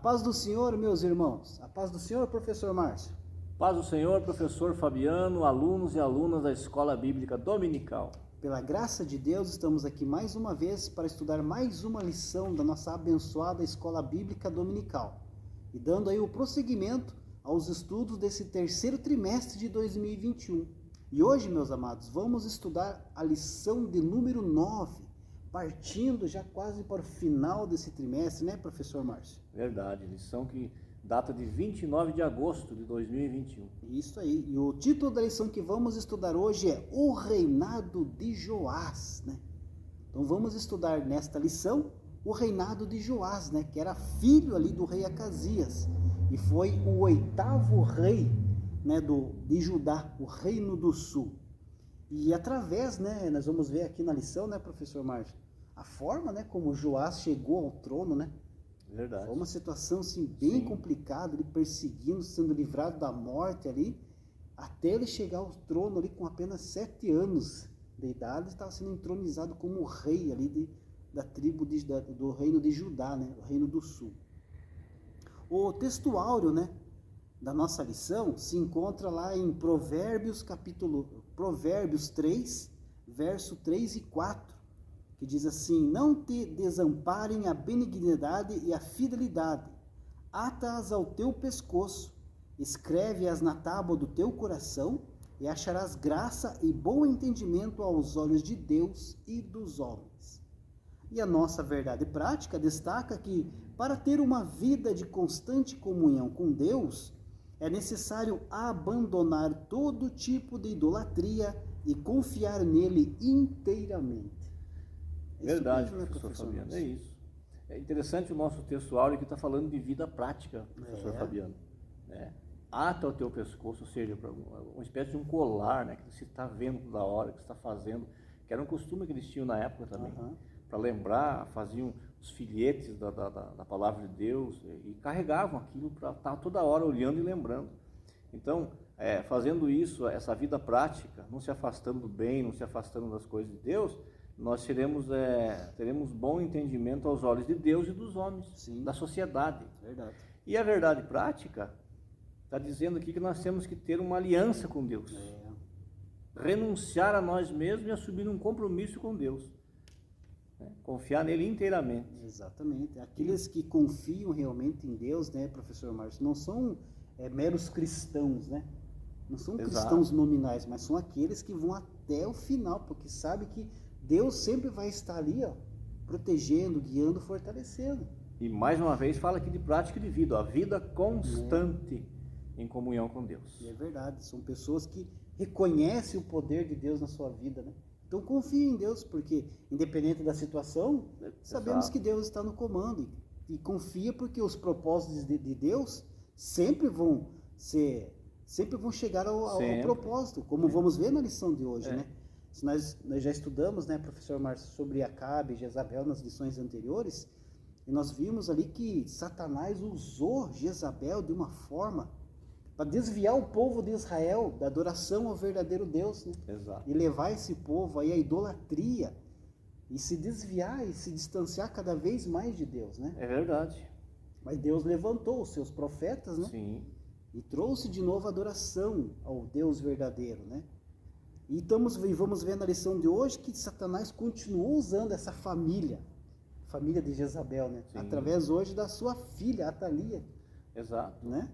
paz do Senhor, meus irmãos. A paz do Senhor, professor Márcio. Paz do Senhor, professor Fabiano, alunos e alunas da Escola Bíblica Dominical. Pela graça de Deus, estamos aqui mais uma vez para estudar mais uma lição da nossa abençoada Escola Bíblica Dominical. E dando aí o prosseguimento aos estudos desse terceiro trimestre de 2021. E hoje, meus amados, vamos estudar a lição de número 9, partindo já quase para o final desse trimestre, né, professor Márcio? Verdade, lição que data de 29 de agosto de 2021. Isso aí. E o título da lição que vamos estudar hoje é O Reinado de Joás, né? Então vamos estudar nesta lição o reinado de Joás, né, que era filho ali do rei Acasias e foi o 8º rei, né, de Judá, o Reino do Sul. E através, né, nós vamos ver aqui na lição, né, professor Márcio, a forma, né, como Joás chegou ao trono, né? Verdade. Foi uma situação assim bem complicada, ele perseguindo, sendo livrado da morte ali, até ele chegar ao trono ali com apenas 7 anos de idade, estava sendo entronizado como rei ali da tribo do reino de Judá, né, o Reino do Sul. O textuário, né, da nossa lição se encontra lá em Provérbios 3, verso 3 e 4, que diz assim: não te desamparem a benignidade e a fidelidade, ata-as ao teu pescoço, escreve-as na tábua do teu coração, e acharás graça e bom entendimento aos olhos de Deus e dos homens. E a nossa verdade prática destaca que, para ter uma vida de constante comunhão com Deus, é necessário abandonar todo tipo de idolatria e confiar nele inteiramente. Verdade, professor Fabiano, é isso. É interessante o nosso textuário que está falando de vida prática, professor Fabiano. Né? Ata o teu pescoço, ou seja, uma espécie de um colar, né, que você está vendo toda hora, que você está fazendo, que era um costume que eles tinham na época também, para lembrar, faziam os filhetes da palavra de Deus e carregavam aquilo para estar toda hora olhando e lembrando. Então, fazendo isso, essa vida prática, não se afastando do bem, não se afastando das coisas de Deus, nós teremos bom entendimento aos olhos de Deus e dos homens, da sociedade. Verdade. E a verdade prática está dizendo aqui que nós temos que ter uma aliança com Deus. Renunciar a nós mesmos e assumir um compromisso com Deus. Confiar nele inteiramente. Exatamente. Aqueles que confiam realmente em Deus, né, professor Márcio, não são meros cristãos, né? Não são cristãos nominais, mas são aqueles que vão até o final, porque sabe que Deus sempre vai estar ali, ó, protegendo, guiando, fortalecendo. E mais uma vez fala aqui de prática de vida, a vida constante em comunhão com Deus. E é verdade, são pessoas que reconhecem o poder de Deus na sua vida, né? Então confie em Deus, porque independente da situação, sabemos que Deus está no comando. E confia porque os propósitos de Deus sempre vão chegar ao propósito, como vamos ver na lição de hoje, né? Nós já estudamos, né, professor Márcio, sobre Acabe e Jezabel nas lições anteriores, e nós vimos ali que Satanás usou Jezabel de uma forma para desviar o povo de Israel da adoração ao verdadeiro Deus, né? Exato. E levar esse povo aí à idolatria e se desviar e se distanciar cada vez mais de Deus, né? É verdade. Mas Deus levantou os seus profetas, né? Sim. E trouxe de novo a adoração ao Deus verdadeiro, né? E vamos ver na lição de hoje que Satanás continuou usando essa família de Jezabel, né? Sim. Através hoje da sua filha, Atalia. Exato. Né?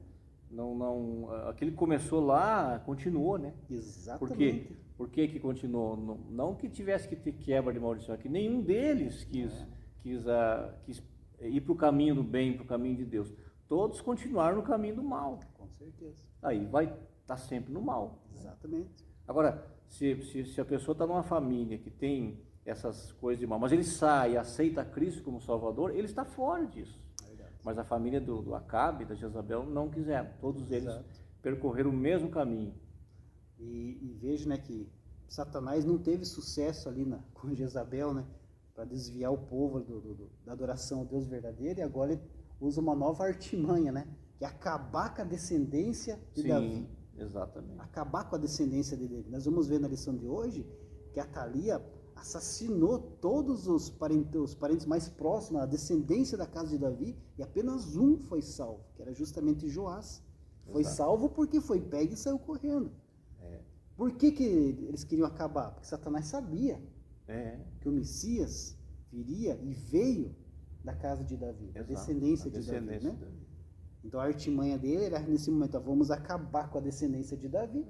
Aquele que começou lá, continuou, né? Exatamente. Por que continuou? Não que tivesse que ter quebra de maldição, é que nenhum deles quis ir para o caminho do bem, para o caminho de Deus. Todos continuaram no caminho do mal. Com certeza. Aí vai estar sempre no mal. Exatamente. Agora, se a pessoa está numa família que tem essas coisas de mal, mas ele sai e aceita Cristo como Salvador, ele está fora disso. Mas a família do Acabe, da Jezabel, não quiseram. Todos eles percorreram o mesmo caminho. E vejo, né, que Satanás não teve sucesso ali com Jezabel, né, para desviar o povo da adoração ao Deus verdadeiro, e agora ele usa uma nova artimanha, né, que é acabar com a descendência de Davi. Exatamente. Acabar com a descendência dele. Nós vamos ver na lição de hoje que Atalia assassinou todos os parentes mais próximos, a descendência da casa de Davi, e apenas um foi salvo, que era justamente Joás. Foi salvo porque foi pego e saiu correndo. Por que eles queriam acabar? Porque Satanás sabia que o Messias viria e veio da casa de Davi, da descendência de Davi, né? Então a artimanha dele era nesse momento, vamos acabar com a descendência de Davi,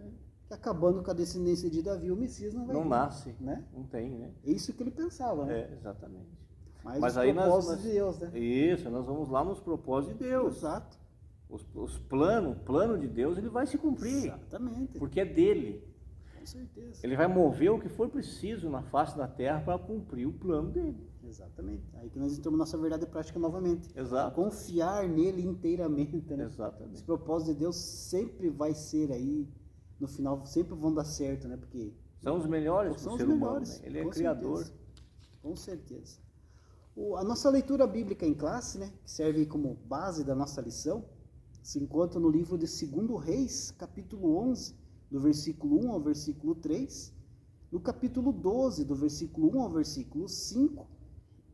que acabando com a descendência de Davi, o Messias não vai vir, nasce, né? Não tem, né? É isso que ele pensava, né? Exatamente. Mas os propósitos de Deus, né? Isso, nós vamos lá nos propósitos de Deus. Exato. O plano de Deus, ele vai se cumprir. Exatamente. Porque é dele. Com certeza. Ele vai mover o que for preciso na face da terra para cumprir o plano dele. Exatamente. Aí que nós entramos na nossa verdade prática novamente. Exato. Confiar nele inteiramente, né? Exatamente. Os propósitos de Deus sempre vai ser aí, no final, sempre vão dar certo, né? Porque são os melhores são do ser humano, né? Ele é criador. Certeza. Com certeza. A nossa leitura bíblica em classe, né, que serve como base da nossa lição, se encontra no livro de 2 Reis, capítulo 11, do versículo 1 ao versículo 3, no capítulo 12, do versículo 1 ao versículo 5,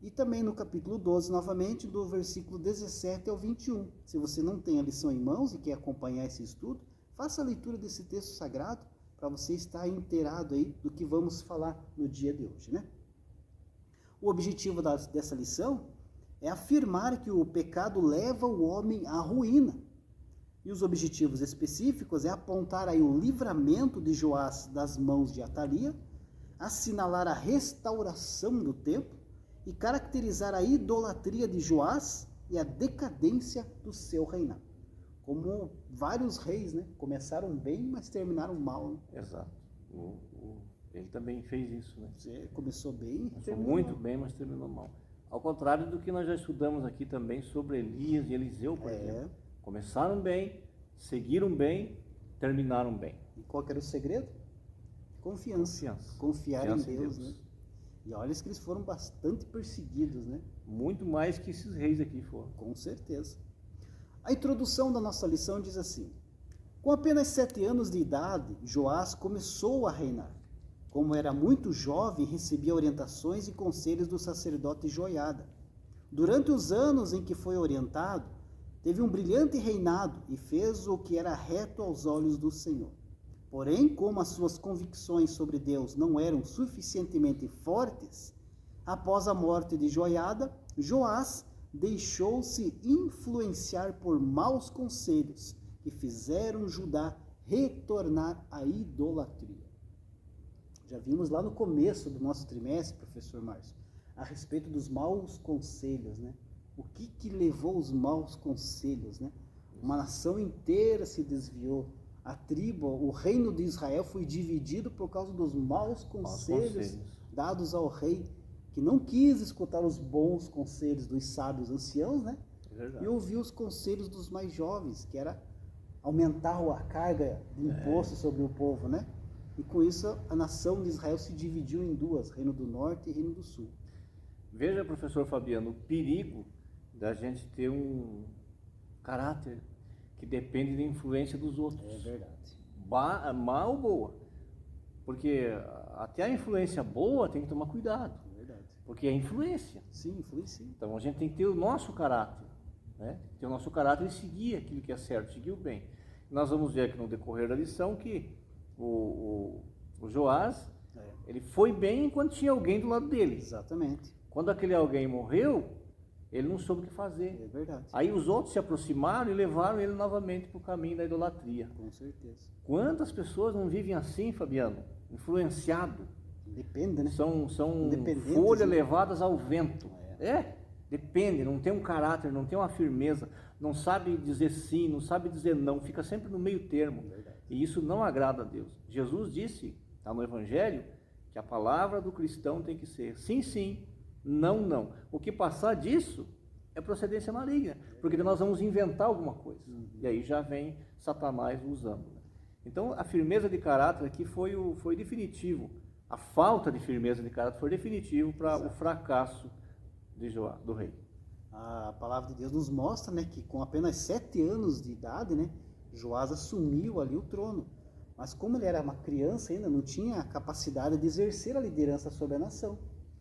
e também no capítulo 12, novamente, do versículo 17 ao 21. Se você não tem a lição em mãos e quer acompanhar esse estudo, faça a leitura desse texto sagrado para você estar inteirado aí do que vamos falar no dia de hoje, né? O objetivo dessa lição é afirmar que o pecado leva o homem à ruína. E os objetivos específicos é apontar aí o livramento de Joás das mãos de Atalia, assinalar a restauração do templo e caracterizar a idolatria de Joás e a decadência do seu reinado. Como vários reis, né, começaram bem, mas terminaram mal, né? Exato. Ele também fez isso, né? Você começou bem, começou muito bem, mas terminou mal. Ao contrário do que nós já estudamos aqui também sobre Elias e Eliseu, por exemplo. Começaram bem, seguiram bem, terminaram bem. E qual que era o segredo? Confiança. Confiar em Deus, né? E olha que eles foram bastante perseguidos, né? Muito mais que esses reis aqui foram. Com certeza. A introdução da nossa lição diz assim: com apenas 7 anos de idade, Joás começou a reinar. Como era muito jovem, recebia orientações e conselhos do sacerdote Joiada. Durante os anos em que foi orientado, teve um brilhante reinado e fez o que era reto aos olhos do Senhor. Porém, como as suas convicções sobre Deus não eram suficientemente fortes, após a morte de Joiada, Joás deixou-se influenciar por maus conselhos que fizeram Judá retornar à idolatria. Já vimos lá no começo do nosso trimestre, professor Márcio, a respeito dos maus conselhos, né? O que levou os maus conselhos, né? Uma nação inteira se desviou. A tribo, o reino de Israel foi dividido por causa dos maus conselhos dados ao rei, que não quis escutar os bons conselhos dos sábios anciãos, né? E ouviu os conselhos dos mais jovens, que era aumentar a carga de imposto sobre o povo, né? E com isso a nação de Israel se dividiu em duas, Reino do Norte e Reino do Sul. Veja, professor Fabiano, o perigo da gente ter um caráter que depende da influência dos outros. É verdade. Mal ou boa. Porque até a influência boa tem que tomar cuidado. É verdade. Porque é influência. Sim, influencia. Então a gente tem que ter o nosso caráter, né? Ter o nosso caráter e seguir aquilo que é certo, seguir o bem. Nós vamos ver aqui no decorrer da lição que o Joás, ele foi bem enquanto tinha alguém do lado dele. Exatamente. Quando aquele alguém morreu, ele não soube o que fazer. É verdade. Aí os outros se aproximaram e levaram ele novamente para o caminho da idolatria. Com certeza. Quantas pessoas não vivem assim, Fabiano? Influenciado. Depende, né? São folhas, né, levadas ao vento. Depende, não tem um caráter, não tem uma firmeza, não sabe dizer sim, não sabe dizer não, fica sempre no meio termo. E isso não agrada a Deus. Jesus disse, está no Evangelho, que a palavra do cristão tem que ser sim, sim, não, não. O que passar disso é procedência maligna, porque nós vamos inventar alguma coisa. E aí já vem Satanás usando. Então a firmeza de caráter aqui foi definitivo. A falta de firmeza de caráter foi definitivo para o fracasso de Joás, do rei. A palavra de Deus nos mostra, né, que com apenas 7 anos de idade, né, Joás assumiu ali o trono. Mas como ele era uma criança ainda, não tinha a capacidade de exercer a liderança sobre a nação.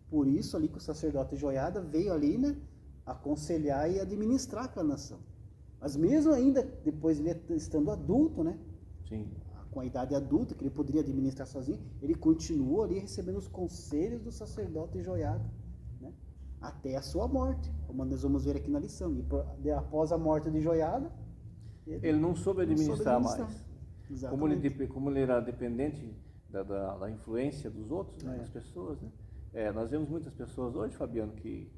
Por isso ali que o sacerdote Joiada veio ali, né, aconselhar e administrar aquela nação. Mas mesmo ainda, depois ele estando adulto, né, Sim. com a idade adulta, que ele poderia administrar sozinho, ele continuou ali recebendo os conselhos do sacerdote Joiada, né, até a sua morte, como nós vamos ver aqui na lição. E após a morte de Joiada, ele não soube administrar mais. Exatamente. Como ele era dependente da influência dos outros, né, das pessoas, né? Nós vemos muitas pessoas hoje, Fabiano, que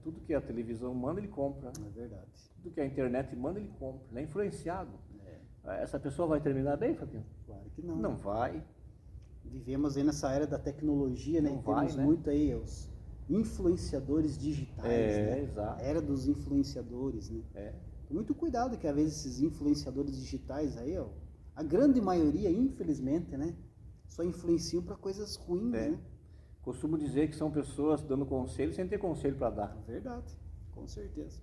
tudo que a televisão manda, ele compra. É verdade. Tudo que a internet manda, ele compra. Ele é influenciado. Essa pessoa vai terminar bem, Fabiano? Claro que não. Não vai. Vivemos aí nessa era da tecnologia, né? E temos muito aí os influenciadores digitais, né? Exato. A era dos influenciadores, né? Muito cuidado, que às vezes esses influenciadores digitais aí, ó, a grande maioria, infelizmente, né, só influenciam para coisas ruins, né? Costumo dizer que são pessoas dando conselho sem ter conselho para dar. Verdade, com certeza.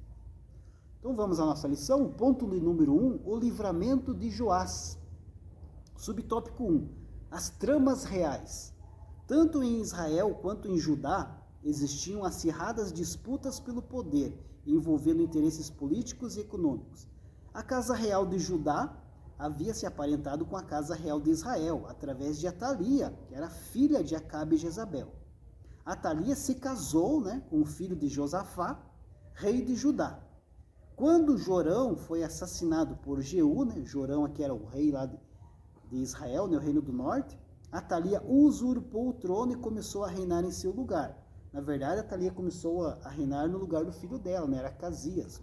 Então vamos à nossa lição. Ponto número 1, o livramento de Joás. Subtópico 1, as tramas reais. Tanto em Israel quanto em Judá existiam acirradas disputas pelo poder, envolvendo interesses políticos e econômicos. A casa real de Judá havia se aparentado com a casa real de Israel, através de Atalia, que era filha de Acabe e Jezabel. Atalia se casou, né, com o filho de Josafá, rei de Judá. Quando Jorão foi assassinado por Jeú, né, Jorão aqui era o rei lá de Israel, né, o reino do norte, Atalia usurpou o trono e começou a reinar em seu lugar. Na verdade, Atalia começou a reinar no lugar do filho dela, né? Era Acasias,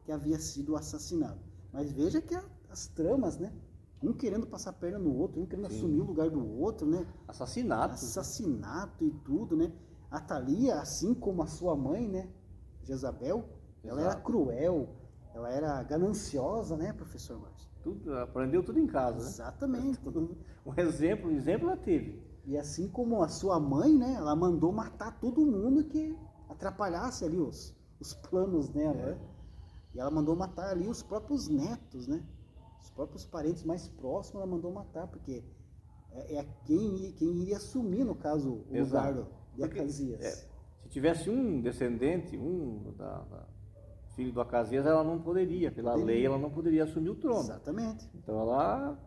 que havia sido assassinado. Mas veja que as tramas, né? Um querendo passar a perna no outro, um querendo assumir o lugar do outro, né? Assassinato e tudo, né? Atalia, assim como a sua mãe, né? Jezabel, ela era cruel, ela era gananciosa, né, professor Márcio? Aprendeu tudo em casa, né? Exatamente. Um exemplo ela teve. E assim como a sua mãe, né, ela mandou matar todo mundo que atrapalhasse ali os planos dela, né? E ela mandou matar ali os próprios netos, né? Os próprios parentes mais próximos ela mandou matar, porque quem iria assumir, no caso, o lugar de Acasias. Se tivesse um descendente, filho do Acasias, ela não poderia, lei, ela não poderia assumir o trono. Exatamente. Então ela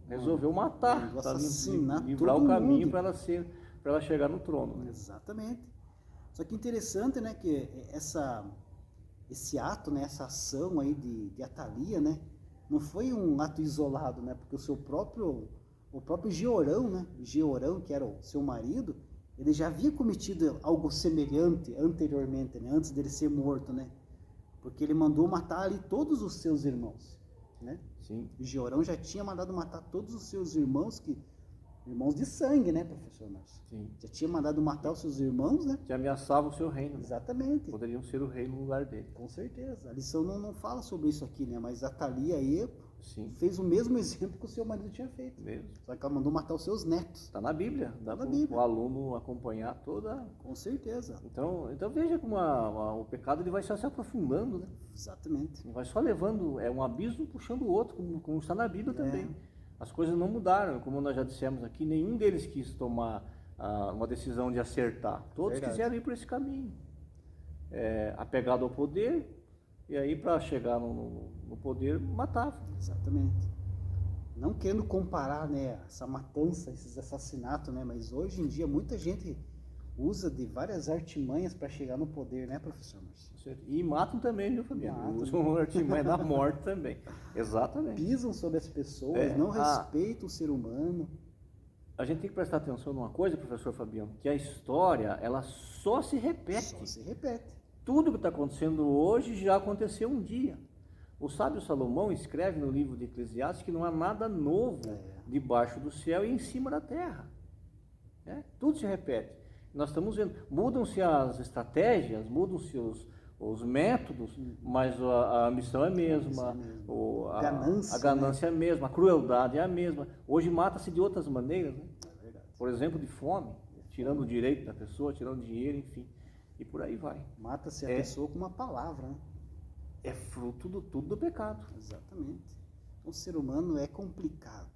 resolveu matar, para livrar o caminho para ela chegar no trono. Né? Exatamente. Só que interessante, né, que esse ato, né, essa ação aí de Atalia, né, não foi um ato isolado, né, porque o próprio Jeorão, né, Jeorão, que era o seu marido, ele já havia cometido algo semelhante anteriormente, né, antes dele ser morto, né, porque ele mandou matar ali todos os seus irmãos, né? Sim. Jeorão já tinha mandado matar todos os seus irmãos, irmãos de sangue, né, professor Márcio? Sim. Já tinha mandado matar os seus irmãos, né? Que ameaçavam o seu reino. Exatamente. Né? Poderiam ser o rei no lugar dele. Com certeza. A lição não fala sobre isso aqui, né? Mas a Atalia aí fez o mesmo exemplo que o seu marido tinha feito. Mesmo. Só que ela mandou matar os seus netos. Está na Bíblia. Dá para o aluno acompanhar toda. Com certeza. Então veja como o pecado ele vai só se aprofundando, né? Exatamente. Vai só levando, um abismo puxando o outro, como está na Bíblia também. As coisas não mudaram, como nós já dissemos aqui, nenhum deles quis tomar uma decisão de acertar. Todos quiseram ir por esse caminho. Apegado ao poder, e aí para chegar no poder, matavam. Exatamente. Não querendo comparar, né, essa matança, esses assassinatos, né, mas hoje em dia muita gente usa de várias artimanhas para chegar no poder, né, professor Márcio? E matam também, viu, Fabiano? Usam artimanha da morte também. Exatamente. Pisam sobre as pessoas, não respeitam o ser humano. A gente tem que prestar atenção numa coisa, professor Fabiano, que a história, ela só se repete. Só se repete. Tudo que está acontecendo hoje já aconteceu um dia. O sábio Salomão escreve no livro de Eclesiastes que não há nada novo debaixo do céu e em cima da terra. Tudo se repete. Nós estamos vendo, mudam-se as estratégias, mudam-se os métodos, mas a ambição é a mesma, a ganância é a mesma, a crueldade é a mesma. Hoje mata-se de outras maneiras, né? Por exemplo, de fome, tirando o direito da pessoa, tirando dinheiro, enfim, e por aí vai. Mata-se a pessoa com uma palavra, né? É fruto tudo do pecado. Exatamente. O ser humano é complicado.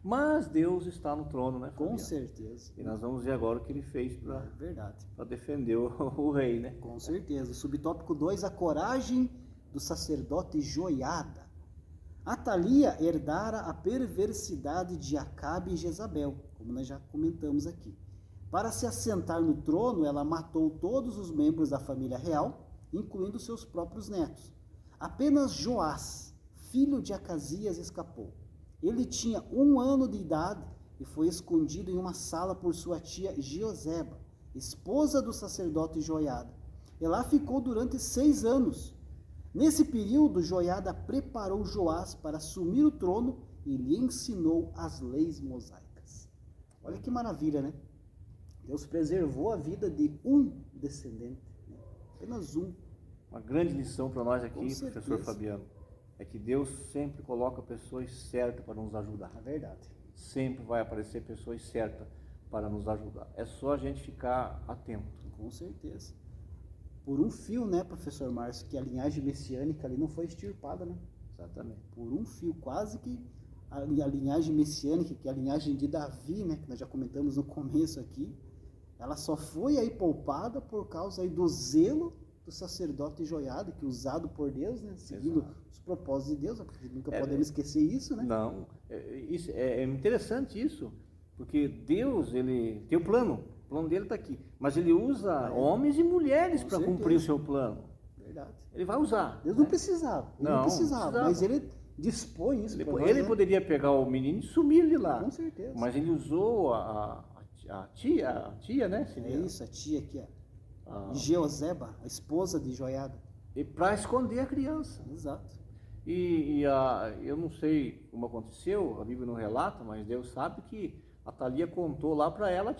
Mas Deus está no trono, né, Fabiano? Com certeza. E nós vamos ver agora o que ele fez para defender o rei, né? Com certeza. Subtópico 2, a coragem do sacerdote Joiada. Atalia herdara a perversidade de Acabe e Jezabel, como nós já comentamos aqui. Para se assentar no trono, ela matou todos os membros da família real, incluindo seus próprios netos. Apenas Joás, filho de Acasias, escapou. Ele tinha 1 ano de idade e foi escondido em uma sala por sua tia Jeozeba, esposa do sacerdote Joiada. E lá ficou durante 6 anos. Nesse período, Joiada preparou Joás para assumir o trono e lhe ensinou as leis mosaicas. Olha que maravilha, né? Deus preservou a vida de um descendente, né? Apenas um. Uma grande lição para nós aqui, professor Fabiano, é que Deus sempre coloca pessoas certas para nos ajudar. É verdade. Sempre vai aparecer pessoas certas para nos ajudar. É só a gente ficar atento. Com certeza. Por um fio, né, professor Márcio, que a linhagem messiânica ali não foi extirpada, né? Exatamente. Por um fio, quase que a linhagem messiânica, que é a linhagem de Davi, né, que nós já comentamos no começo aqui, ela só foi aí poupada por causa aí do zelo do sacerdote Joiada, que usado por Deus, né, seguindo os propósitos de Deus, porque nunca podemos esquecer isso, né? Não, é interessante isso, porque Deus, ele tem o plano dele está aqui, mas ele usa homens e mulheres para cumprir o seu plano. Verdade. Ele vai usar. Deus não precisava, não precisava, mas ele dispõe isso. Ele poderia pegar o menino e sumir de lá. Com certeza. Mas ele usou a tia, né? É isso, a tia aqui, Jeozeba, a esposa de Joiada. E para esconder a criança. Exato. Eu não sei como aconteceu, a Bíblia não relata, mas Deus sabe que a Thalia contou lá para ela,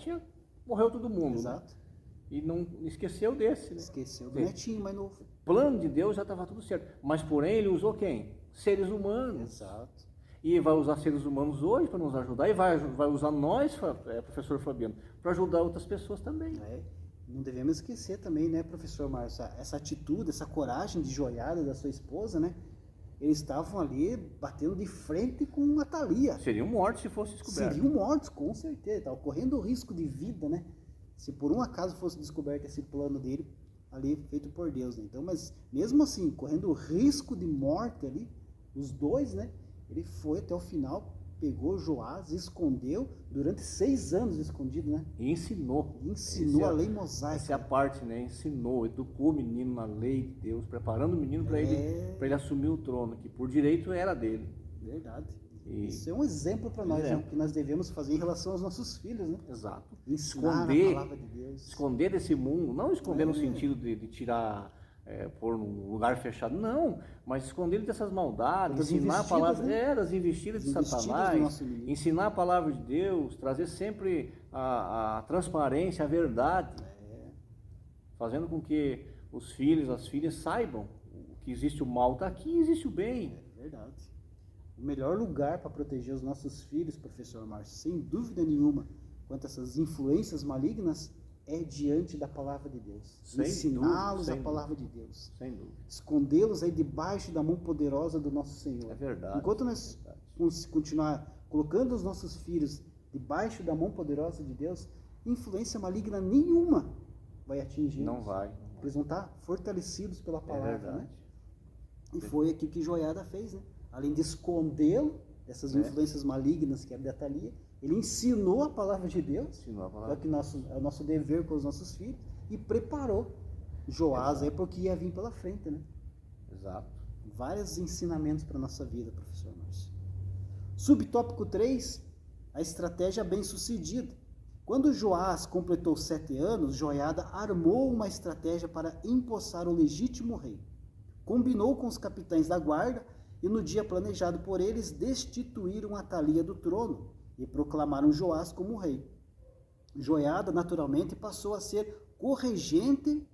morreu todo mundo. Exato. Né? E não esqueceu desse. Né? Esqueceu do netinho mais novo. O plano de Deus já estava tudo certo. Mas porém ele usou quem? Seres humanos. Exato. E vai usar seres humanos hoje para nos ajudar. E vai usar nós, professor Fabiano, para ajudar outras pessoas também. Não devemos esquecer também, né, professor Márcio, essa atitude, essa coragem de Joiada da sua esposa, né? Eles estavam ali batendo de frente com a Thalia. Seriam mortos se fosse descoberto. Seriam mortos, com certeza. Estavam correndo o risco de vida, né? Se por um acaso fosse descoberto esse plano dele, ali feito por Deus, né? Então, mas mesmo assim, correndo o risco de morte ali, os dois, né? Ele foi até o final, pegou Joás, escondeu, durante 6 anos escondido, né? E ensinou. Ensinou a lei mosaica. Essa é a parte, né? Ensinou, educou o menino na lei de Deus, preparando o menino para ele assumir o trono, que por direito era dele. Verdade. Isso é um exemplo para nós, né? Que nós devemos fazer em relação aos nossos filhos, né? Exato. Ensinar a palavra de Deus. Esconder desse mundo, não esconder no sentido de tirar, pôr num lugar fechado, não, mas esconder ele dessas maldades, ensinar a palavra, das investidas de Satanás, ensinar a palavra de Deus, trazer sempre a transparência, a verdade, fazendo com que os filhos, as filhas saibam que existe o mal, está aqui, existe o bem. É verdade. O melhor lugar para proteger os nossos filhos, professor Márcio, sem dúvida nenhuma, quanto a essas influências malignas, é diante da palavra de Deus. Ensiná-los a palavra de Deus. Sem dúvida. Escondê-los aí debaixo da mão poderosa do nosso Senhor. É verdade. Enquanto nós continuar colocando os nossos filhos debaixo da mão poderosa de Deus, influência maligna nenhuma vai atingir. Não vai. Eles vão estar fortalecidos pela palavra. É verdade. Né? E foi aqui que Joiada fez, né? Além de escondê-lo dessas influências malignas que era da Thalia, ele ensinou a palavra de Deus, que é o nosso dever com os nossos filhos, e preparou Joás aí porque ia vir pela frente, né? Exato. Vários ensinamentos para a nossa vida, professor Márcio. Subtópico 3, a estratégia bem-sucedida. Quando Joás completou 7 anos, Joiada armou uma estratégia para empossar o legítimo rei. Combinou com os capitães da guarda e no dia planejado por eles, destituíram a Thalia do trono e proclamaram Joás como rei. Joiada, naturalmente, passou a ser corregente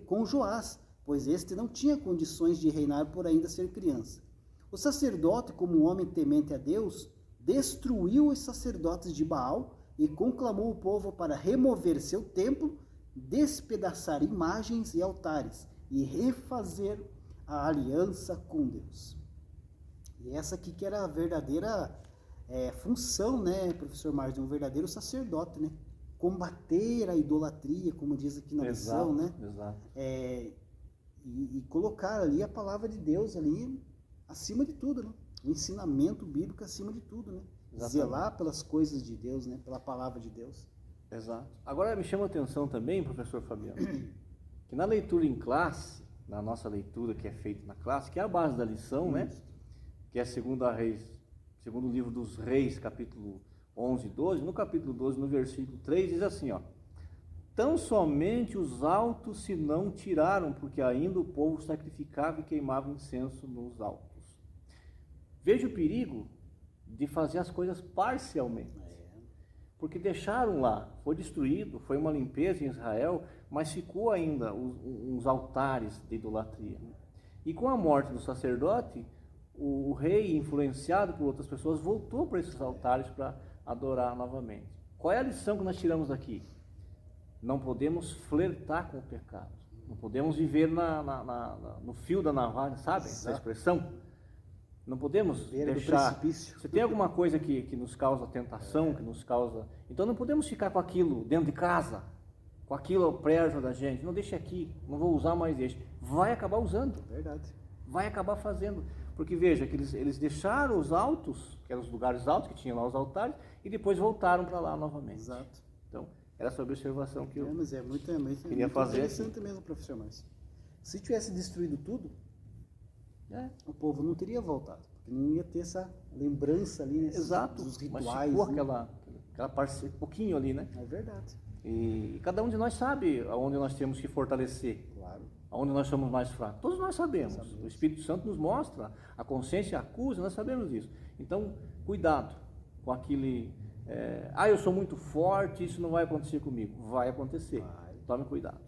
com Joás, pois este não tinha condições de reinar por ainda ser criança. O sacerdote, como um homem temente a Deus, destruiu os sacerdotes de Baal e conclamou o povo para remover seu templo, despedaçar imagens e altares e refazer a aliança com Deus. E essa aqui que era a verdadeira função, né, professor Márcio, de um verdadeiro sacerdote, né? Combater a idolatria, como diz aqui na lição, né? Exato. E colocar ali a palavra de Deus ali acima de tudo, né? O ensinamento bíblico acima de tudo, né? Exatamente. Zelar pelas coisas de Deus, né? Pela palavra de Deus. Exato. Agora me chama a atenção também, professor Fabiano, que na leitura em classe, na nossa leitura que é feita na classe, que é a base da lição, né? Que é segundo o livro dos Reis, capítulo 11 e 12, no capítulo 12, no versículo 3, diz assim, ó: tão somente os altos se não tiraram, porque ainda o povo sacrificava e queimava incenso nos altos. Veja o perigo de fazer as coisas parcialmente. Porque deixaram lá, foi destruído, foi uma limpeza em Israel, mas ficou ainda uns altares de idolatria. E com a morte do sacerdote, o rei, influenciado por outras pessoas, voltou para esses altares para adorar novamente. Qual é a lição que nós tiramos daqui? Não podemos flertar com o pecado. Não podemos viver no fio da navalha, sabe essa expressão? Não podemos deixar... Se tem alguma coisa que nos causa tentação, que nos causa... Então não podemos ficar com aquilo dentro de casa, com aquilo perto da gente. Não deixe aqui, não vou usar mais este. Vai acabar usando. Verdade. Vai acabar fazendo. Porque veja, que eles deixaram os altos, que eram os lugares altos, que tinham lá os altares, e depois voltaram para lá novamente. Exato. Então, era essa observação que eu mas é muito queria fazer. Interessante mesmo, professor Márcio. Se tivesse destruído tudo, o povo não teria voltado, porque não ia ter essa lembrança ali, né? Exato, dos rituais. Mas ficou aquela parte, um pouquinho ali, né? É verdade. E cada um de nós sabe aonde nós temos que fortalecer. Claro. Aonde nós somos mais fracos. Todos nós sabemos. O Espírito Santo nos mostra, a consciência acusa, nós sabemos disso. Então, cuidado com aquele... eu sou muito forte, isso não vai acontecer comigo. Vai acontecer. Tome cuidado.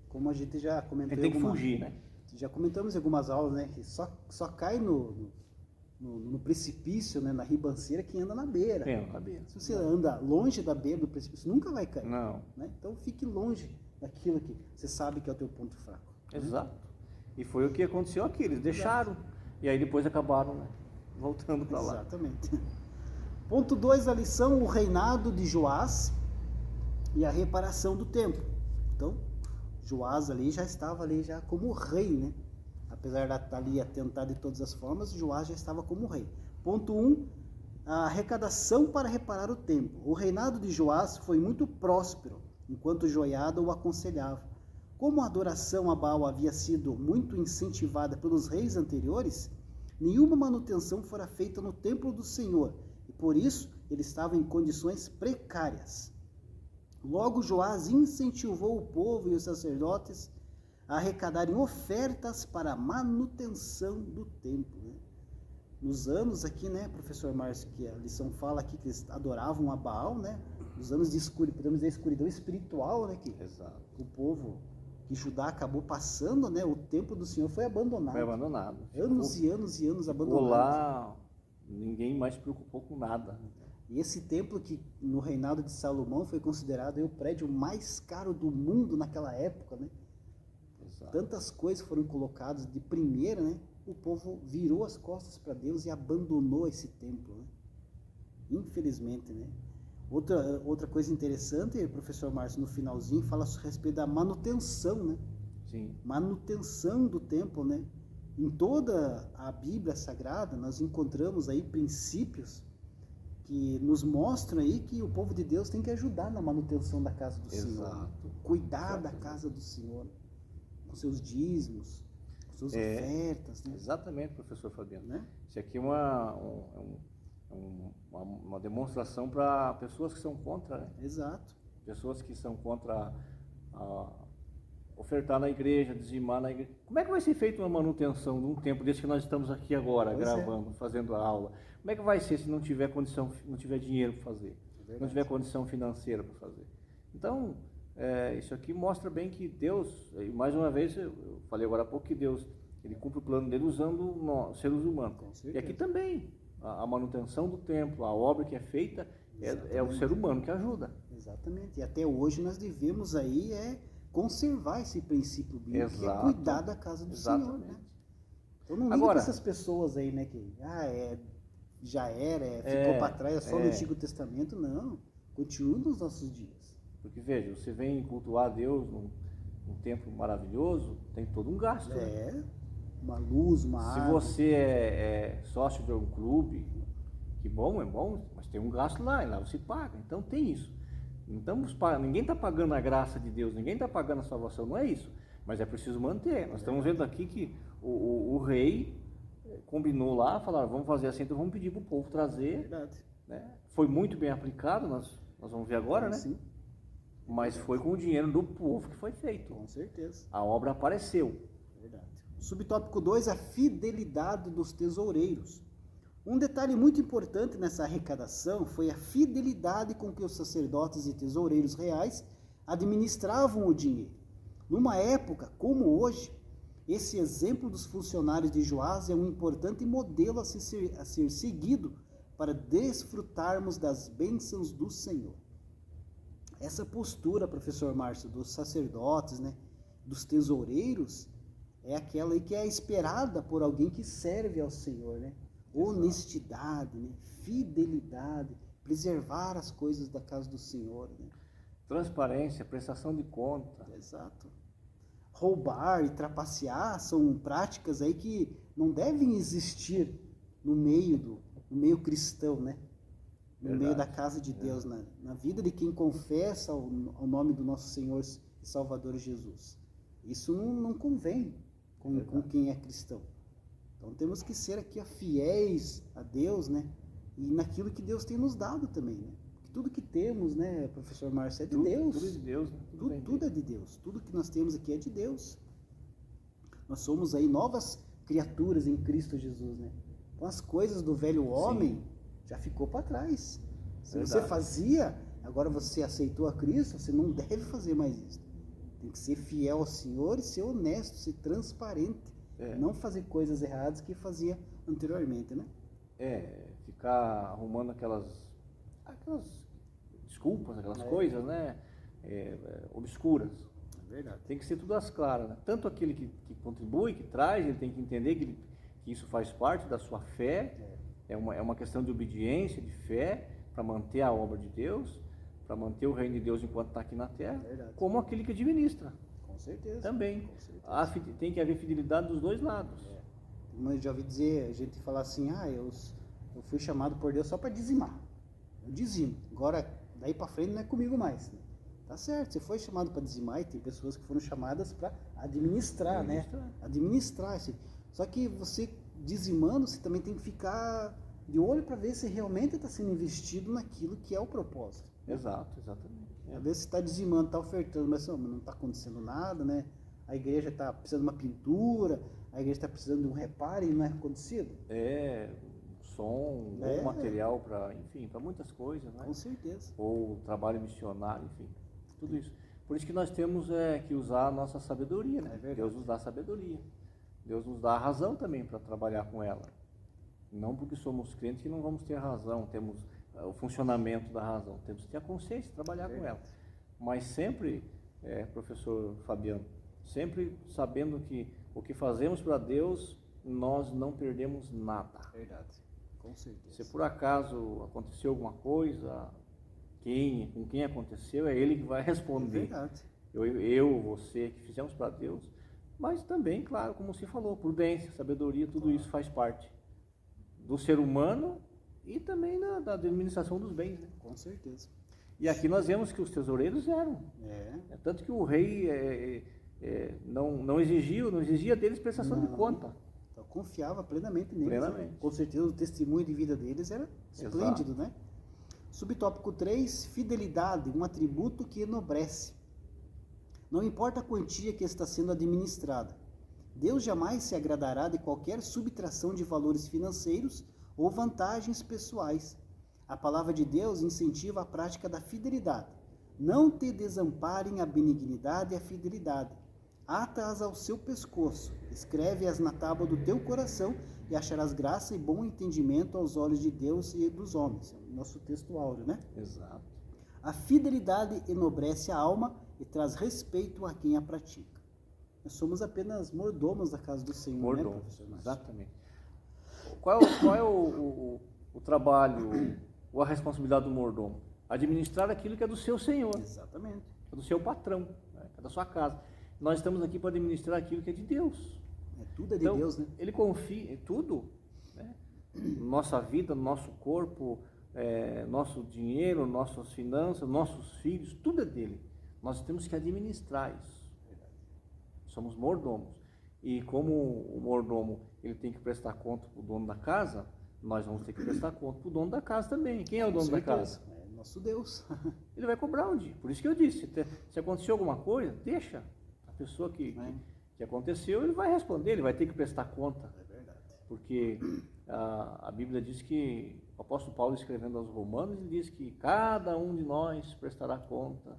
Como a gente já comentou... Tem que fugir, né? Já comentamos em algumas aulas, né? Que só cai no precipício, né? Na ribanceira, quem anda na beira. Na beira. Se você anda longe da beira do precipício, nunca vai cair. Não. Né? Então, fique longe daquilo que você sabe que é o teu ponto fraco. Exato. E foi o que aconteceu aqui. Eles deixaram. E aí depois acabaram, né? Voltando para lá. Exatamente. Ponto 2 da lição, o reinado de Joás e a reparação do templo. Então, Joás ali já estava ali já como rei, né? Apesar de estar ali atentado de todas as formas, Joás já estava como rei. Ponto 1, a arrecadação para reparar o templo. O reinado de Joás foi muito próspero, enquanto Joiada o aconselhava. Como a adoração a Baal havia sido muito incentivada pelos reis anteriores, nenhuma manutenção fora feita no templo do Senhor, e por isso ele estava em condições precárias. Logo Joás incentivou o povo e os sacerdotes a arrecadarem ofertas para a manutenção do templo. Né? Nos anos aqui, né, professor Márcio, que a lição fala aqui que eles adoravam a Baal, né? Nos anos de escuridão, podemos dizer escuridão espiritual, né? Que o povo, que Judá acabou passando, né? O templo do Senhor foi abandonado. Foi abandonado. Anos e anos e anos abandonado. Ficou lá, ninguém mais se preocupou com nada. E esse templo que no reinado de Salomão foi considerado o prédio mais caro do mundo naquela época, né? Exato. Tantas coisas foram colocadas de primeira, né? O povo virou as costas para Deus e abandonou esse templo, né? Infelizmente, né? Outra coisa interessante, professor Márcio, no finalzinho, fala a respeito da manutenção, né? Sim. Manutenção do templo, né? Em toda a Bíblia Sagrada, nós encontramos aí princípios que nos mostram aí que o povo de Deus tem que ajudar na manutenção da casa do Senhor. Cuidar da casa do Senhor, com seus dízimos, com suas ofertas. Né? Exatamente, professor Fabiano. Né? Isso aqui é uma demonstração para pessoas que são contra. Né? Exato. Pessoas que são contra ofertar na igreja, dizimar na igreja. Como é que vai ser feita uma manutenção num tempo desse que nós estamos aqui agora, gravando, fazendo a aula? Como é que vai ser se não tiver condição, não tiver dinheiro para fazer? Não tiver condição financeira para fazer? Então, isso aqui mostra bem que Deus, e mais uma vez, eu falei agora há pouco que Deus, ele cumpre o plano dele usando nós, seres humanos. E aqui também, a manutenção do templo, a obra que é feita, é o ser humano que ajuda. Exatamente. E até hoje nós devemos aí conservar esse princípio bíblico, que é cuidar da casa do Senhor. Né? Eu não ligo para essas pessoas aí, né, que já era, ficou para trás, é só no Antigo Testamento. Não, continua nos nossos dias. Porque, veja, você vem cultuar a Deus num templo maravilhoso, tem todo um gasto. Né? Uma luz, uma água. Se você é sócio de algum clube, que bom, é bom, mas tem um gasto lá, e lá você paga. Então tem isso. Então, ninguém está pagando a graça de Deus, ninguém está pagando a salvação, não é isso. Mas é preciso manter. Nós estamos vendo aqui que o rei combinou lá, falaram, vamos fazer assim, então vamos pedir para o povo trazer. Verdade. Né? Foi muito bem aplicado, nós vamos ver agora, né? Sim. Mas foi com o dinheiro do povo que foi feito. Com certeza. A obra apareceu. Verdade. Subtópico 2, a fidelidade dos tesoureiros. Um detalhe muito importante nessa arrecadação foi a fidelidade com que os sacerdotes e tesoureiros reais administravam o dinheiro. Numa época como hoje, esse exemplo dos funcionários de Joás é um importante modelo a ser seguido para desfrutarmos das bênçãos do Senhor. Essa postura, professor Márcio, dos sacerdotes, né, dos tesoureiros, é aquela aí que é esperada por alguém que serve ao Senhor, né? Honestidade, né? Fidelidade, preservar as coisas da casa do Senhor, né? Transparência, prestação de conta. Exato. Roubar e trapacear são práticas aí que não devem existir no meio cristão, né? No meio da casa de Deus, na vida de quem confessa o nome do nosso Senhor e Salvador Jesus. Isso não convém com quem é cristão. Então temos que ser aqui fiéis a Deus, né? E naquilo que Deus tem nos dado também, né? Porque tudo que temos, né, professor Márcio, é de Deus. Tudo é de Deus, né? Tudo é de Deus. Tudo que nós temos aqui é de Deus. Nós somos aí novas criaturas em Cristo Jesus, né? Então as coisas do velho homem já ficou para trás. Se você fazia, agora você aceitou a Cristo, você não deve fazer mais isso. Tem que ser fiel ao Senhor e ser honesto, ser transparente. Não fazer coisas erradas que fazia anteriormente, né? Ficar arrumando aquelas desculpas, aquelas coisas, né? Obscuras. É verdade. Tem que ser tudo às claras, né? Tanto aquele que contribui, que traz, ele tem que entender que isso faz parte da sua fé, é uma questão de obediência, de fé, para manter a obra de Deus, para manter o reino de Deus enquanto está aqui na terra, como aquele que administra. Com certeza. Também. Com certeza. Tem que haver fidelidade dos dois lados. Mas já ouvi dizer, a gente falar assim, eu fui chamado por Deus só para dizimar. Eu dizimo. Agora, daí para frente não é comigo mais. Né? Tá certo, você foi chamado para dizimar e tem pessoas que foram chamadas para administrar, né? Administrar. Assim. Só que você dizimando, você também tem que ficar de olho para ver se realmente está sendo investido naquilo que é o propósito. Exato, exatamente. Às vezes você está dizimando, está ofertando, mas não está acontecendo nada, né? A igreja está precisando de uma pintura, a igreja está precisando de um reparo e não é acontecido. Som, ou material para muitas coisas, né? Com certeza. Ou trabalho missionário, enfim, tudo isso. Por isso que nós temos que usar a nossa sabedoria, né? Deus nos dá sabedoria. Deus nos dá a razão também para trabalhar com ela. Não porque somos crentes que não vamos ter a razão, temos o funcionamento da razão, temos que ter a consciência de trabalhar com ela. Mas sempre, professor Fabiano, sempre sabendo que o que fazemos para Deus, nós não perdemos nada. Verdade, com certeza. Se por acaso aconteceu alguma coisa, com quem aconteceu, é Ele que vai responder. Verdade. Você, que fizemos para Deus, mas também, claro, como você falou, prudência, sabedoria, tudo isso faz parte do ser humano e também da administração dos bens, né? Com certeza. E aqui nós vemos que os tesoureiros eram. Tanto que o rei não exigia deles prestação de conta. Então, confiava plenamente neles. Plenamente. Com certeza o testemunho de vida deles era esplêndido, né? Subtópico 3, fidelidade, um atributo que enobrece. Não importa a quantia que está sendo administrada. Deus jamais se agradará de qualquer subtração de valores financeiros ou vantagens pessoais. A palavra de Deus incentiva a prática da fidelidade. Não te desamparem a benignidade e a fidelidade. Ata-as ao seu pescoço, escreve-as na tábua do teu coração e acharás graça e bom entendimento aos olhos de Deus e dos homens. Nosso texto áureo, né? Exato. A fidelidade enobrece a alma e traz respeito a quem a pratica. Nós somos apenas mordomos da casa do Senhor, Mordomos, né, professor Márcio? exatamente. Qual é o trabalho, ou a responsabilidade do mordomo? Administrar aquilo que é do seu Senhor. Exatamente. É do seu patrão, né? É da sua casa. Nós estamos aqui para administrar aquilo que é de Deus. Tudo é de então, Deus, né? Ele confia em tudo, né? Nossa vida, nosso corpo, nosso dinheiro, nossas finanças, nossos filhos, tudo é dele. Nós temos que administrar isso. Somos mordomos. E como o mordomo ele tem que prestar conta para o dono da casa, nós vamos ter que prestar conta para o dono da casa também. Quem é o dono da casa? É nosso Deus. Ele vai cobrar um dia. Por isso que eu disse, se acontecer alguma coisa, deixa a pessoa que aconteceu, ele vai responder, ele vai ter que prestar conta. É verdade. Porque a Bíblia diz que, o apóstolo Paulo escrevendo aos Romanos, ele diz que cada um de nós prestará conta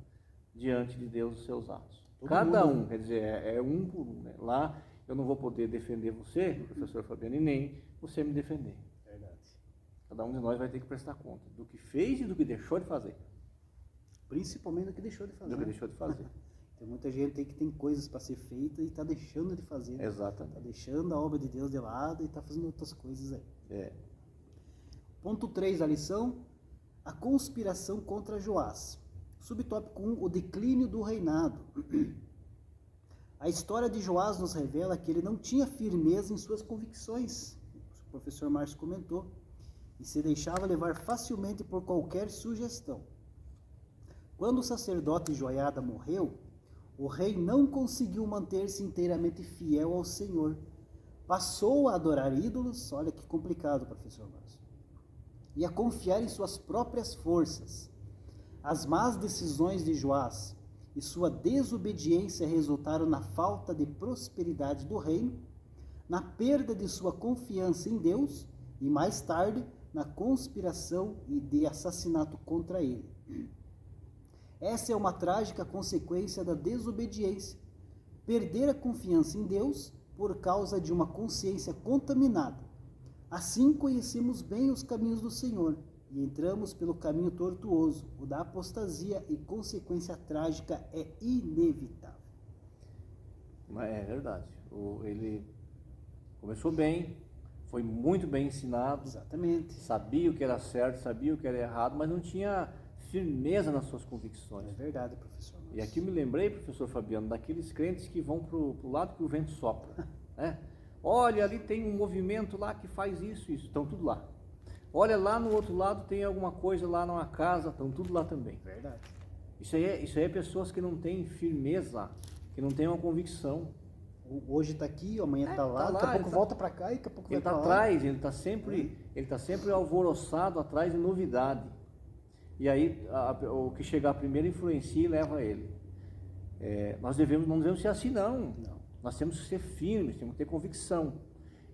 diante de Deus dos seus atos. Cada um, quer dizer, é um por um. Né? Lá eu não vou poder defender você, professor Fabiano, e nem você me defender. Verdade. Cada um de nós vai ter que prestar conta do que fez e do que deixou de fazer. Principalmente do que deixou de fazer. Do que deixou de fazer. Tem muita gente aí que tem coisas para ser feitas e está deixando de fazer. Né? Exatamente. Está deixando a obra de Deus de lado e está fazendo outras coisas aí. Ponto 3 da lição, a conspiração contra Joás. Subtópico 1, o declínio do reinado. A história de Joás nos revela que ele não tinha firmeza em suas convicções, o professor Márcio comentou, e se deixava levar facilmente por qualquer sugestão. Quando o sacerdote Joiada morreu, o rei não conseguiu manter-se inteiramente fiel ao Senhor. Passou a adorar ídolos, olha que complicado, professor Márcio, e a confiar em suas próprias forças. As más decisões de Joás e sua desobediência resultaram na falta de prosperidade do reino, na perda de sua confiança em Deus e, mais tarde, na conspiração e de assassinato contra ele. Essa é uma trágica consequência da desobediência. Perder a confiança em Deus por causa de uma consciência contaminada. Assim conhecemos bem os caminhos do Senhor e entramos pelo caminho tortuoso, o da apostasia, e consequência trágica é inevitável. É verdade. Ele começou bem, foi muito bem ensinado. Exatamente. Sabia o que era certo, sabia o que era errado, mas não tinha firmeza nas suas convicções. É verdade, professor. E aqui eu me lembrei, professor Fabiano, daqueles crentes que vão para o lado que o vento sopra. Né? Olha, ali tem um movimento lá que faz isso, estão tudo lá. Olha, lá no outro lado tem alguma coisa lá numa casa, estão tudo lá também. Verdade. Isso aí é pessoas que não têm firmeza, que não têm uma convicção. Hoje está aqui, amanhã está lá, daqui a pouco volta para cá e daqui a pouco vai para lá. Ele está atrás, ele está sempre alvoroçado atrás de novidade. E aí o que chegar primeiro influencia e leva ele. Nós não devemos ser assim não. Nós temos que ser firmes, temos que ter convicção.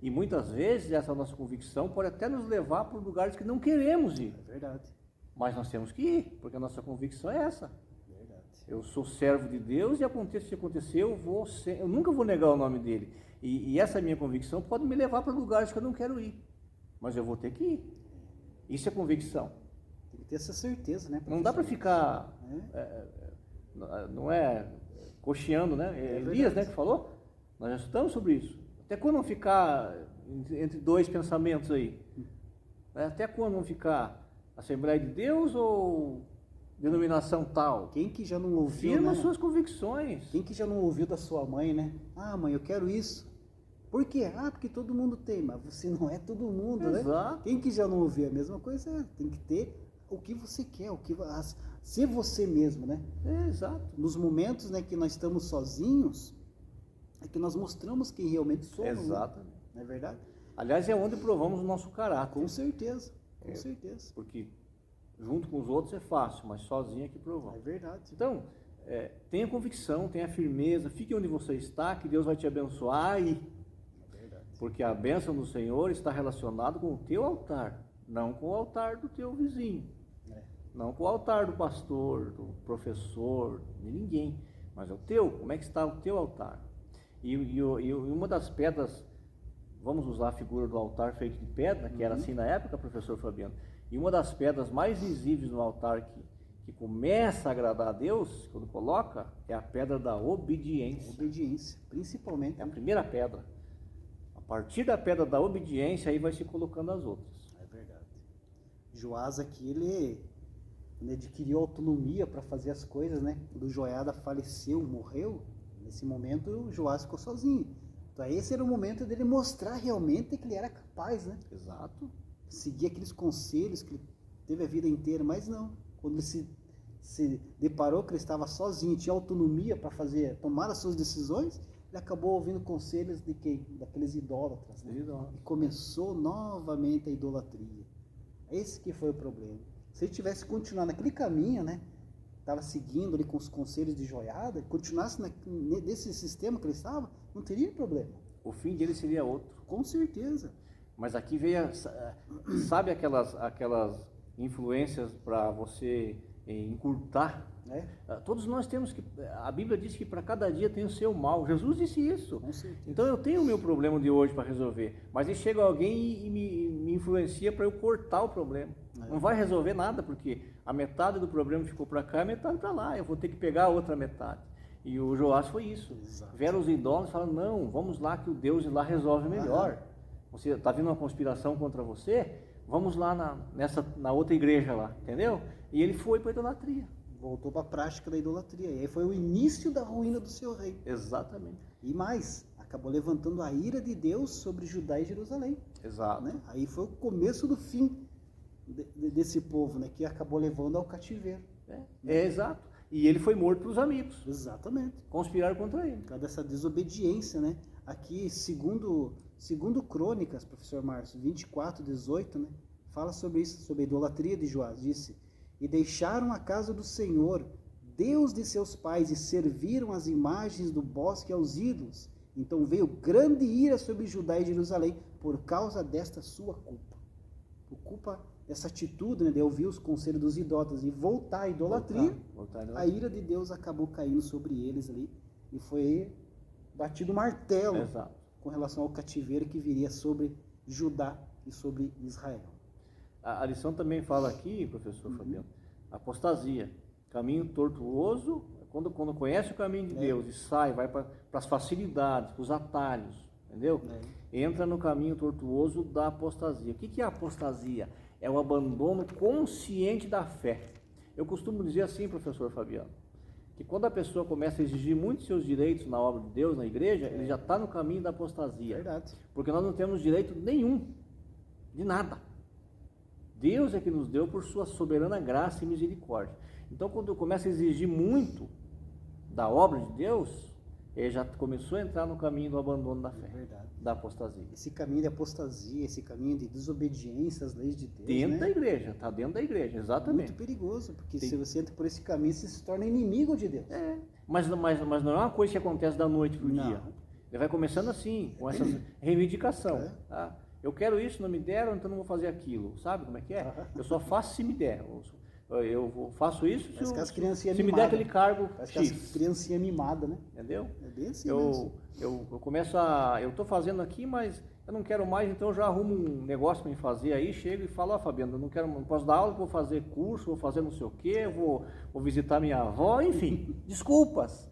E muitas vezes essa nossa convicção pode até nos levar para lugares que não queremos ir. É verdade. Mas nós temos que ir, porque a nossa convicção é essa. Verdade. Eu sou servo de Deus e aconteça o que acontecer, eu nunca vou negar o nome dele. E essa minha convicção pode me levar para lugares que eu não quero ir. Mas eu vou ter que ir. Isso é convicção. Tem que ter essa certeza, né? Não dá para ficar, não é cocheando, né? Elias, né, que falou? Nós já estudamos sobre isso. Até quando não ficar entre dois pensamentos aí? Até quando não ficar Assembleia de Deus ou denominação tal? Quem que já não ouviu, firma suas convicções. Quem que já não ouviu da sua mãe, né? Ah, mãe, eu quero isso. Por quê? Ah, porque todo mundo tem, mas você não é todo mundo, Exato. Né? Quem que já não ouviu? A mesma coisa tem que ter o que você quer, ser você mesmo, né? Exato. Nos momentos, né, que nós estamos sozinhos, é que nós mostramos quem realmente somos. Exatamente. Né? Não é verdade? Aliás, é onde provamos o nosso caráter. Com certeza, com certeza. Porque junto com os outros é fácil, mas sozinho é que provamos. É verdade. Então, tenha convicção, tenha firmeza, fique onde você está, que Deus vai te abençoar aí. É verdade. Porque a bênção do Senhor está relacionada com o teu altar, não com o altar do teu vizinho. Não com o altar do pastor, do professor, de ninguém. Mas é o teu, como é que está o teu altar? E uma das pedras, vamos usar a figura do altar feito de pedra, que era assim na época, professor Fabiano, e uma das pedras mais visíveis no altar que começa a agradar a Deus, quando coloca, é a pedra da obediência. Obediência, principalmente. É a primeira pedra. A partir da pedra da obediência, aí vai se colocando as outras. É verdade. Joás aqui, ele adquiriu autonomia para fazer as coisas, né? Quando Joiada faleceu, morreu, nesse momento o Joás ficou sozinho. Então esse era o momento dele mostrar realmente que ele era capaz, né? Exato. Seguir aqueles conselhos que ele teve a vida inteira, mas não. Quando ele se deparou que ele estava sozinho, tinha autonomia para tomar as suas decisões, ele acabou ouvindo conselhos de quem? Daqueles idólatras, né? E começou novamente a idolatria. Esse que foi o problema. Se ele tivesse continuado naquele caminho, né? Estava seguindo ali com os conselhos de Joiada, continuasse nesse sistema que ele estava, não teria problema. O fim dele seria outro. Com certeza. Mas aqui veio, sabe aquelas influências para você encurtar? Todos nós temos que, a Bíblia diz que para cada dia tem o seu mal. Jesus disse isso. Então eu tenho o meu problema de hoje para resolver, mas aí chega alguém e me influencia para eu cortar o problema. Não vai resolver nada, porque a metade do problema ficou para cá e a metade para lá. Eu vou ter que pegar a outra metade. E o Joás foi isso. Exato. Vieram os idólatras e falaram, não, vamos lá que o Deus de lá resolve melhor. Você está vindo uma conspiração contra você? Vamos lá na outra igreja lá, entendeu? E ele foi para a idolatria. Voltou para a prática da idolatria. E aí foi o início da ruína do seu rei. Exatamente. E mais, acabou levantando a ira de Deus sobre Judá e Jerusalém. Exato. Né? Aí foi o começo do fim desse povo, né? Que acabou levando ao cativeiro. Exato. E ele foi morto pelos amigos. Exatamente. Conspiraram contra ele. Por causa dessa desobediência, né? Aqui, segundo Crônicas, professor Márcio, 24:18, né? Fala sobre isso, sobre a idolatria de Joás. Disse, e deixaram a casa do Senhor, Deus de seus pais, e serviram as imagens do bosque aos ídolos. Então veio grande ira sobre Judá e Jerusalém por causa desta sua culpa. Por culpa dessa atitude, né, de ouvir os conselhos dos idólatras e voltar à idolatria, a ira de Deus acabou caindo sobre eles ali e foi batido o martelo. Exato. Com relação ao cativeiro que viria sobre Judá e sobre Israel. A lição também fala aqui, professor Fabiano, apostasia, caminho tortuoso, quando conhece o caminho de Deus e sai, vai para as facilidades, para os atalhos, entendeu? Entra no caminho tortuoso da apostasia. O que é a apostasia? É o abandono consciente da fé. Eu costumo dizer assim, professor Fabiano, que quando a pessoa começa a exigir muitos seus direitos na obra de Deus, na igreja, ele já está no caminho da apostasia. Verdade. Porque nós não temos direito nenhum, de nada. Deus é que nos deu por sua soberana graça e misericórdia. Então, quando eu começo a exigir muito da obra de Deus, ele já começou a entrar no caminho do abandono da fé, da apostasia. Esse caminho de apostasia, esse caminho de desobediência às leis de Deus, dentro da igreja, está dentro da igreja, exatamente. Muito perigoso, porque se você entra por esse caminho, você se torna inimigo de Deus. Mas não é uma coisa que acontece da noite para o dia. Ele vai começando assim, com essa reivindicação. Tá? Eu quero isso, não me deram, então não vou fazer aquilo. Sabe como é que é? Eu só faço se me der. Eu faço isso se me der aquele cargo X. Parece criancinha mimada, né? Entendeu? É bem assim eu começo eu estou fazendo aqui, mas eu não quero mais, então eu já arrumo um negócio para me fazer aí, chego e falo, Fabiano, eu não posso dar aula, vou fazer curso, vou fazer não sei o quê, vou visitar minha avó, enfim, desculpas.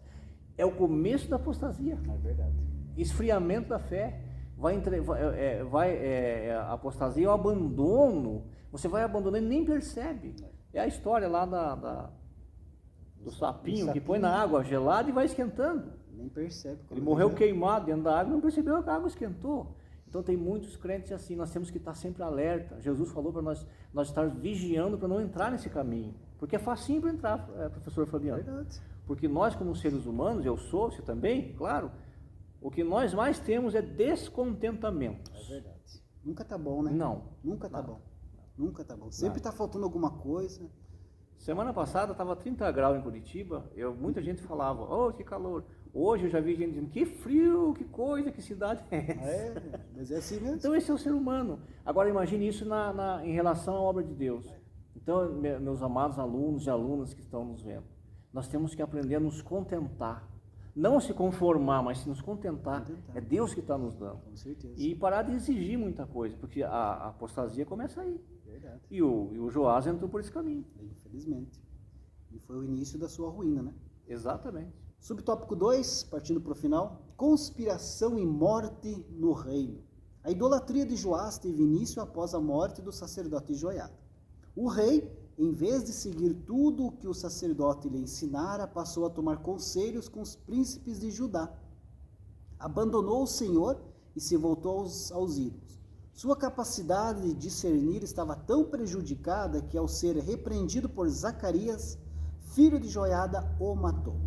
É o começo da apostasia. É verdade. Esfriamento da fé. A apostasia é o abandono. Você vai abandonando e nem percebe. É a história lá do sapinho que põe na água gelada e vai esquentando. Nem percebe. Ele morreu queimado dentro da água e não percebeu que a água esquentou. Então tem muitos crentes assim, nós temos que estar sempre alerta. Jesus falou para nós estar vigiando para não entrar nesse caminho. Porque é facinho para entrar, professor Fabiano. Verdade. Porque nós como seres humanos, eu sou, você também, claro, o que nós mais temos é descontentamento. É verdade. Nunca tá bom, né? Não. Nunca tá bom. Nunca tá bom. Sempre tá faltando alguma coisa. Semana passada estava 30 graus em Curitiba, muita gente falava, oh, que calor. Hoje eu já vi gente dizendo, que frio, que coisa, que cidade é essa? Mas é assim mesmo. Então esse é o ser humano. Agora imagine isso em relação à obra de Deus. Então, meus amados alunos e alunas que estão nos vendo, nós temos que aprender a nos contentar. Não se conformar, mas se nos contentar. É Deus que está nos dando. Com certeza. E parar de exigir muita coisa, porque a apostasia começa aí. Verdade. E o Joás entrou por esse caminho. Infelizmente. E foi o início da sua ruína, né? Exatamente. Subtópico 2, partindo para o final, conspiração e morte no reino. A idolatria de Joás teve início após a morte do sacerdote Joiada. O rei, em vez de seguir tudo o que o sacerdote lhe ensinara, passou a tomar conselhos com os príncipes de Judá. Abandonou o Senhor e se voltou aos ídolos. Sua capacidade de discernir estava tão prejudicada que, ao ser repreendido por Zacarias, filho de Joiada, o matou.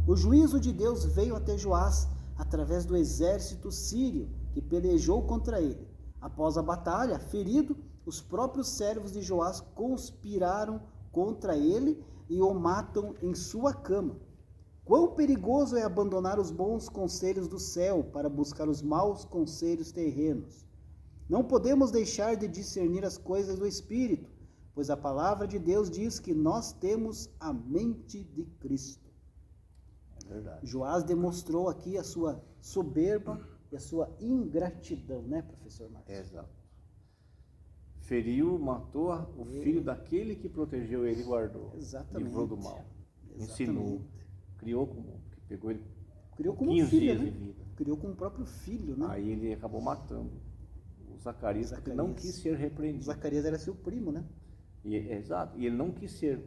O juízo de Deus veio até Joás através do exército sírio que pelejou contra ele. Após a batalha, ferido, os próprios servos de Joás conspiraram contra ele e o matam em sua cama. Quão perigoso é abandonar os bons conselhos do céu para buscar os maus conselhos terrenos. Não podemos deixar de discernir as coisas do Espírito, pois a palavra de Deus diz que nós temos a mente de Cristo. É verdade. Joás demonstrou aqui a sua soberba e a sua ingratidão, né, professor Marcos? Exato. Feriu, matou o filho daquele que protegeu ele e guardou. Exatamente. Livrou do mal. Exatamente. Ensinou. Criou como, pegou ele Criou como 15 filho, dias né? de vida. Criou como o próprio filho, né? Aí ele acabou matando o Zacarias, porque não quis ser repreendido. Zacarias era seu primo, né? Exato. E ele não quis ser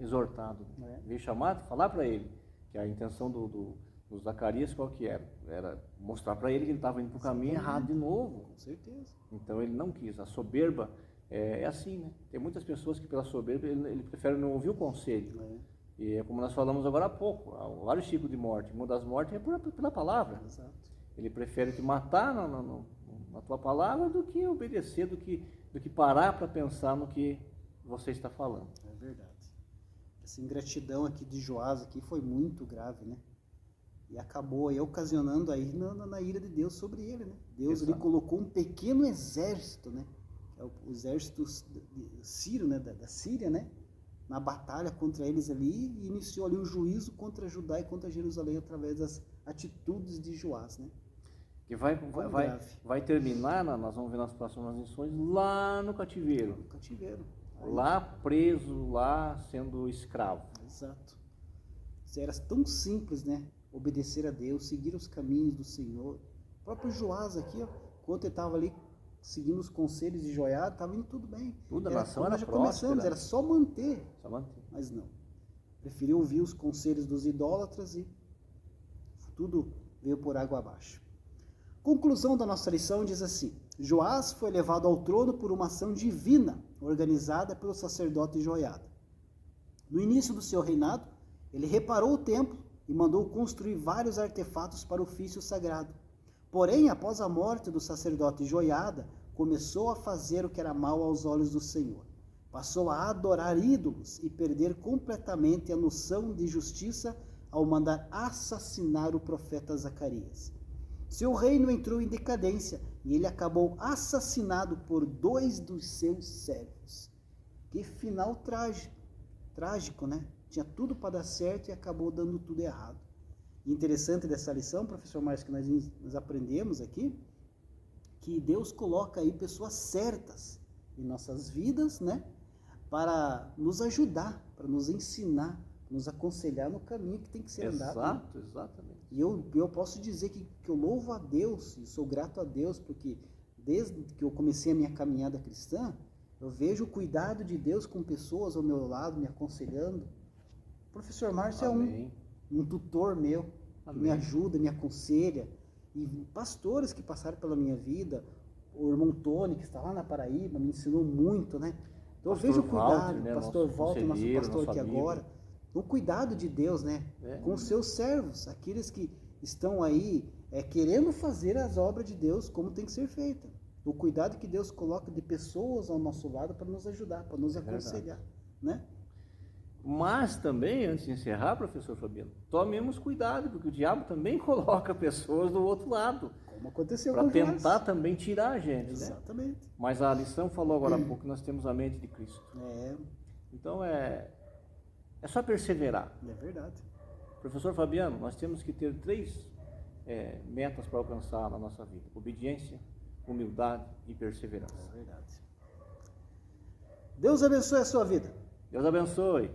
exortado. Veio chamar, falar para ele que a intenção do Zacarias qual que era? Era mostrar para ele que ele estava indo para o caminho errado de novo. Com certeza. Então ele não quis. A soberba é assim, né? Tem muitas pessoas que pela soberba ele prefere não ouvir o conselho. E é como nós falamos agora há pouco, há vários tipos de morte. Uma das mortes é pela palavra. Exato. Ele prefere te matar na tua palavra do que obedecer, do que parar para pensar no que você está falando. É verdade. Essa ingratidão aqui de Joás aqui foi muito grave, né? E acabou aí ocasionando aí na ira de Deus sobre ele, né? Deus lhe colocou um pequeno exército, né? Que é o exército sírio, né? Da Síria, né? Na batalha contra eles ali, e iniciou ali o juízo contra Judá e contra Jerusalém através das atitudes de Joás, né? Que vai terminar, nós vamos ver nas próximas lições, lá no cativeiro. No cativeiro. Aí, lá preso, lá sendo escravo. Exato. Era tão simples, né? Obedecer a Deus, seguir os caminhos do Senhor. O próprio Joás aqui, ó, quando ele estava ali seguindo os conselhos de Joiada, estava indo tudo bem. Tudo, a nação era já próspera. começamos, era só manter. Só manter. Mas não. Preferiu ouvir os conselhos dos idólatras e tudo veio por água abaixo. Conclusão da nossa lição diz assim: Joás foi levado ao trono por uma ação divina, organizada pelo sacerdote Joiada. No início do seu reinado, ele reparou o templo e mandou construir vários artefatos para o ofício sagrado. Porém, após a morte do sacerdote Joiada, começou a fazer o que era mal aos olhos do Senhor. Passou a adorar ídolos e perder completamente a noção de justiça ao mandar assassinar o profeta Zacarias. Seu reino entrou em decadência e ele acabou assassinado por 2 dos seus servos. Que final trágico, né? Tinha tudo para dar certo e acabou dando tudo errado. E interessante dessa lição, professor Márcio, que nós aprendemos aqui, que Deus coloca aí pessoas certas em nossas vidas, né? Para nos ajudar, para nos ensinar, nos aconselhar no caminho que tem que ser andado. Exato, exatamente. E eu posso dizer que eu louvo a Deus e sou grato a Deus, porque desde que eu comecei a minha caminhada cristã, eu vejo o cuidado de Deus com pessoas ao meu lado, me aconselhando. O professor Márcio é um tutor meu, que me ajuda, me aconselha. E pastores que passaram pela minha vida, o irmão Tony, que está lá na Paraíba, me ensinou muito, né? Então pastor eu vejo o cuidado, Walter, né? pastor Walter, nosso pastor aqui amigo. agora. O cuidado de Deus, né? Com os seus servos, aqueles que estão aí querendo fazer as obras de Deus como tem que ser feita. O cuidado que Deus coloca de pessoas ao nosso lado para nos ajudar, para nos aconselhar, né? Mas também, antes de encerrar, professor Fabiano, tomemos cuidado, porque o diabo também coloca pessoas do outro lado. Como aconteceu com Joás. Para tentar Joás. também tirar a gente, Exatamente. né? Mas a lição falou agora há pouco que nós temos a mente de Cristo. Então é só perseverar. É verdade. Professor Fabiano, nós temos que ter 3 metas para alcançar na nossa vida: obediência, humildade e perseverança. É verdade. Deus abençoe a sua vida. Deus abençoe.